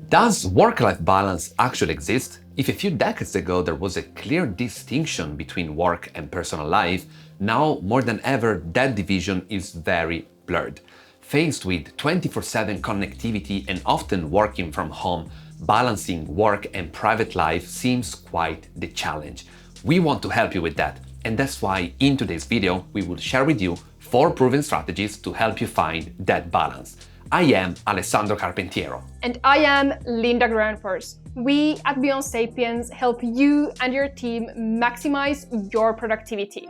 Does work-life balance actually exist? If a few decades ago there was a clear distinction between work and personal life, now more than ever that division is very blurred. Faced with 24/7 connectivity and often working from home, balancing work and private life seems quite the challenge. We want to help you with that, and that's why in today's video we will share with you 4 proven strategies to help you find that balance. I am Alessandro Carpentiero. And I am Linda Granfors. We at Beyond Sapiens help you and your team maximize your productivity.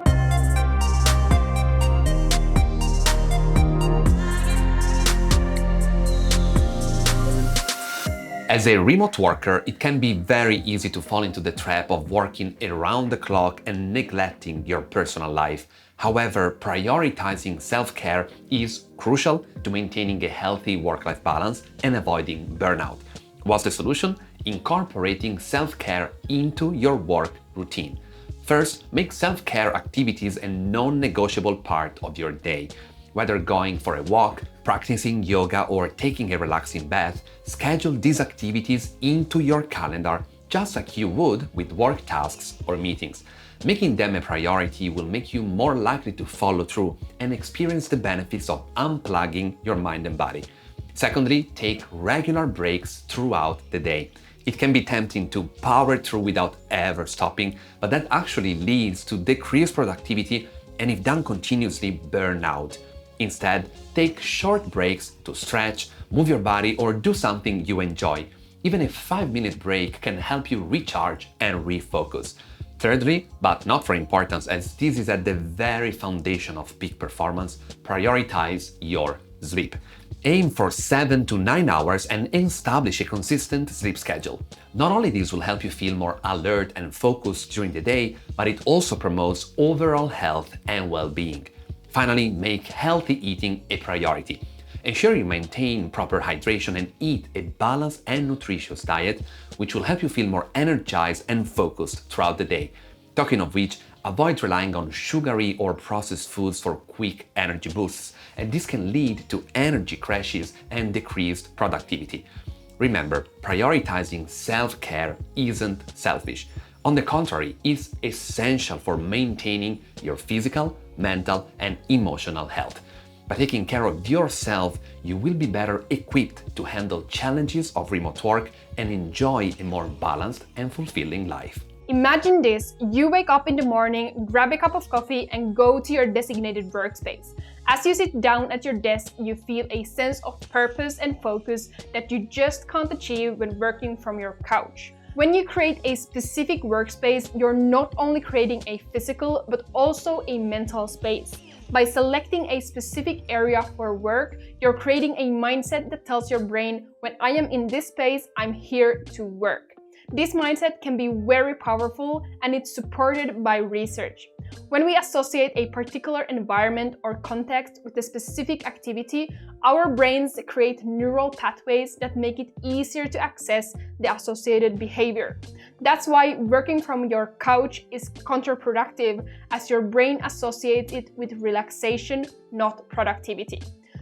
As a remote worker, it can be very easy to fall into the trap of working around the clock and neglecting your personal life. However, prioritizing self-care is crucial to maintaining a healthy work-life balance and avoiding burnout. What's the solution? Incorporating self-care into your work routine. First, make self-care activities a non-negotiable part of your day. Whether going for a walk, practicing yoga, or taking a relaxing bath, schedule these activities into your calendar just like you would with work tasks or meetings. Making them a priority will make you more likely to follow through and experience the benefits of unplugging your mind and body. Secondly, take regular breaks throughout the day. It can be tempting to power through without ever stopping, but that actually leads to decreased productivity and, if done continuously, burnout. Instead, take short breaks to stretch, move your body, or do something you enjoy. Even a 5-minute break can help you recharge and refocus. Thirdly, but not for importance, as this is at the very foundation of peak performance, prioritize your sleep. Aim for 7 to 9 hours and establish a consistent sleep schedule. Not only this will help you feel more alert and focused during the day, but it also promotes overall health and well-being. Finally, make healthy eating a priority. Ensure you maintain proper hydration and eat a balanced and nutritious diet, which will help you feel more energized and focused throughout the day. Talking of which, avoid relying on sugary or processed foods for quick energy boosts, and this can lead to energy crashes and decreased productivity. Remember, prioritizing self-care isn't selfish. On the contrary, it's essential for maintaining your physical, mental, and emotional health. By taking care of yourself, you will be better equipped to handle challenges of remote work and enjoy a more balanced and fulfilling life. Imagine this: you wake up in the morning, grab a cup of coffee, and go to your designated workspace. As you sit down at your desk, you feel a sense of purpose and focus that you just can't achieve when working from your couch. When you create a specific workspace, you're not only creating a physical, but also a mental space. By selecting a specific area for work, you're creating a mindset that tells your brain, when I am in this space, I'm here to work. This mindset can be very powerful, and it's supported by research. When we associate a particular environment or context with a specific activity, our brains create neural pathways that make it easier to access the associated behavior. That's why working from your couch is counterproductive, as your brain associates it with relaxation, not productivity.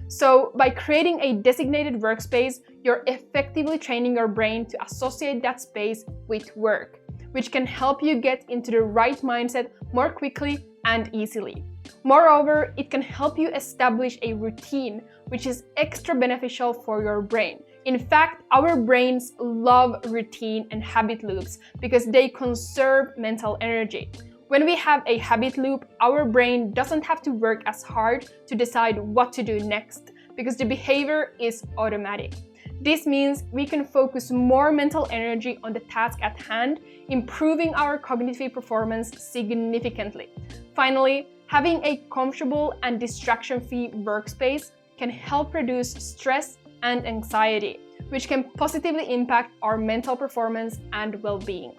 So, by creating a designated workspace, you're effectively training your brain to associate that space with work, which can help you get into the right mindset more quickly and easily. Moreover, it can help you establish a routine, which is extra beneficial for your brain. In fact, our brains love routine and habit loops because they conserve mental energy. When we have a habit loop, our brain doesn't have to work as hard to decide what to do next because the behavior is automatic. This means we can focus more mental energy on the task at hand, improving our cognitive performance significantly. Finally, having a comfortable and distraction-free workspace can help reduce stress and anxiety, which can positively impact our mental performance and well-being.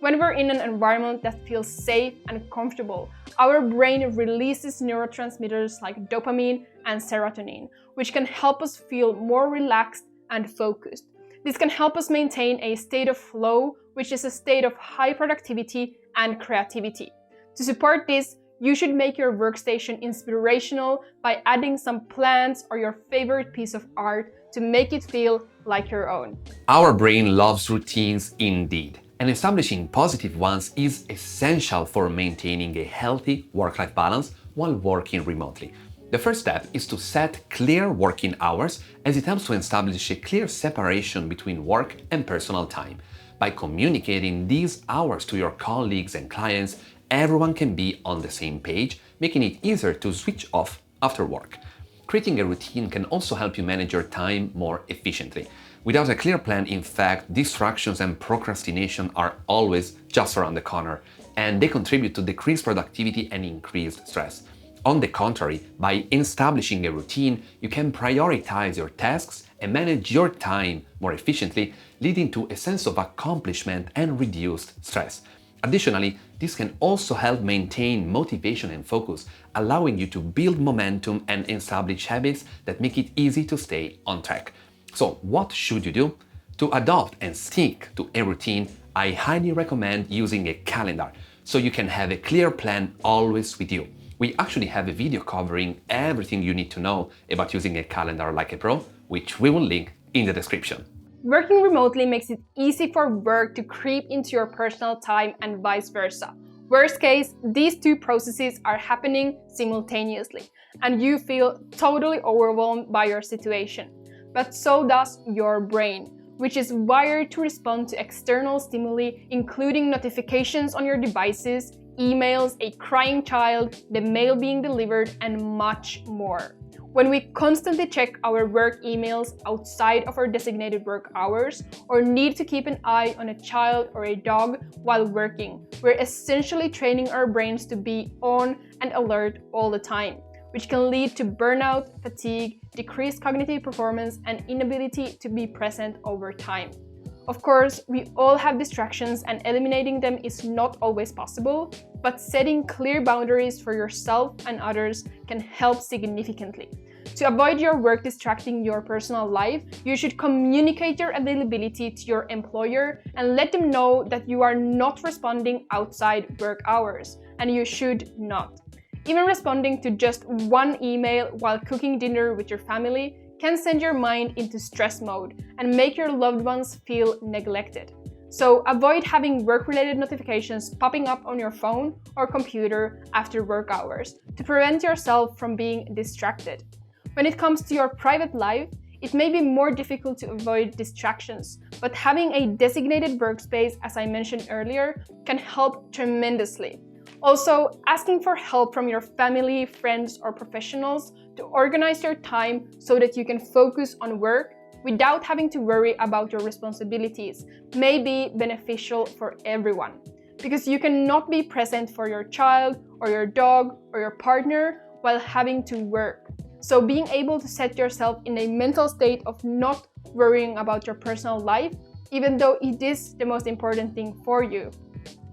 When we're in an environment that feels safe and comfortable, our brain releases neurotransmitters like dopamine and serotonin, which can help us feel more relaxed and focused. This can help us maintain a state of flow, which is a state of high productivity and creativity. To support this, you should make your workstation inspirational by adding some plants or your favorite piece of art to make it feel like your own. Our brain loves routines indeed, and establishing positive ones is essential for maintaining a healthy work-life balance while working remotely. The first step is to set clear working hours, as it helps to establish a clear separation between work and personal time. By communicating these hours to your colleagues and clients, everyone can be on the same page, making it easier to switch off after work. Creating a routine can also help you manage your time more efficiently. Without a clear plan, in fact, distractions and procrastination are always just around the corner, and they contribute to decreased productivity and increased stress. On the contrary, by establishing a routine, you can prioritize your tasks and manage your time more efficiently, leading to a sense of accomplishment and reduced stress. Additionally, this can also help maintain motivation and focus, allowing you to build momentum and establish habits that make it easy to stay on track. So, what should you do? To adopt and stick to a routine, I highly recommend using a calendar, so you can have a clear plan always with you. We actually have a video covering everything you need to know about using a calendar like a pro, which we will link in the description. Working remotely makes it easy for work to creep into your personal time and vice versa. Worst case, these two processes are happening simultaneously, and you feel totally overwhelmed by your situation. But so does your brain, which is wired to respond to external stimuli, including notifications on your devices, emails, a crying child, the mail being delivered, and much more. When we constantly check our work emails outside of our designated work hours, or need to keep an eye on a child or a dog while working, we're essentially training our brains to be on and alert all the time, which can lead to burnout, fatigue, decreased cognitive performance, and inability to be present over time. Of course, we all have distractions, and eliminating them is not always possible, but setting clear boundaries for yourself and others can help significantly. To avoid your work distracting your personal life, you should communicate your availability to your employer and let them know that you are not responding outside work hours, and you should not. Even responding to just one email while cooking dinner with your family can send your mind into stress mode and make your loved ones feel neglected. So avoid having work-related notifications popping up on your phone or computer after work hours to prevent yourself from being distracted. When it comes to your private life, it may be more difficult to avoid distractions, but having a designated workspace, as I mentioned earlier, can help tremendously. Also, asking for help from your family, friends, or professionals to organize your time so that you can focus on work without having to worry about your responsibilities may be beneficial for everyone, because you cannot be present for your child or your dog or your partner while having to work. So being able to set yourself in a mental state of not worrying about your personal life, even though it is the most important thing for you,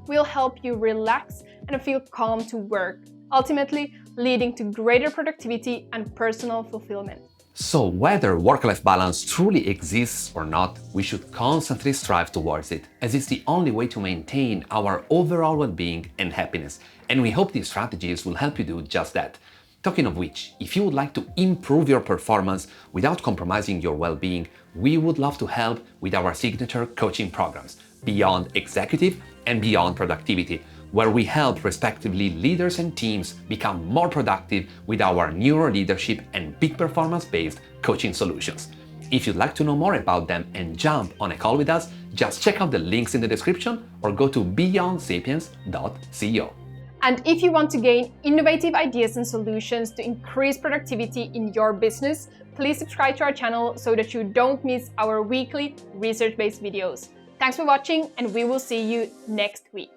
will help you relax and feel calm to work, ultimately leading to greater productivity and personal fulfillment. So whether work-life balance truly exists or not, we should constantly strive towards it, as it's the only way to maintain our overall well-being and happiness. And we hope these strategies will help you do just that. Talking of which, if you would like to improve your performance without compromising your well-being, we would love to help with our signature coaching programs, Beyond Executive and Beyond Productivity, where we help respectively leaders and teams become more productive with our neuro leadership and peak performance-based coaching solutions. If you'd like to know more about them and jump on a call with us, just check out the links in the description or go to beyondsapiens.co. And if you want to gain innovative ideas and solutions to increase productivity in your business, please subscribe to our channel so that you don't miss our weekly research-based videos. Thanks for watching, and we will see you next week.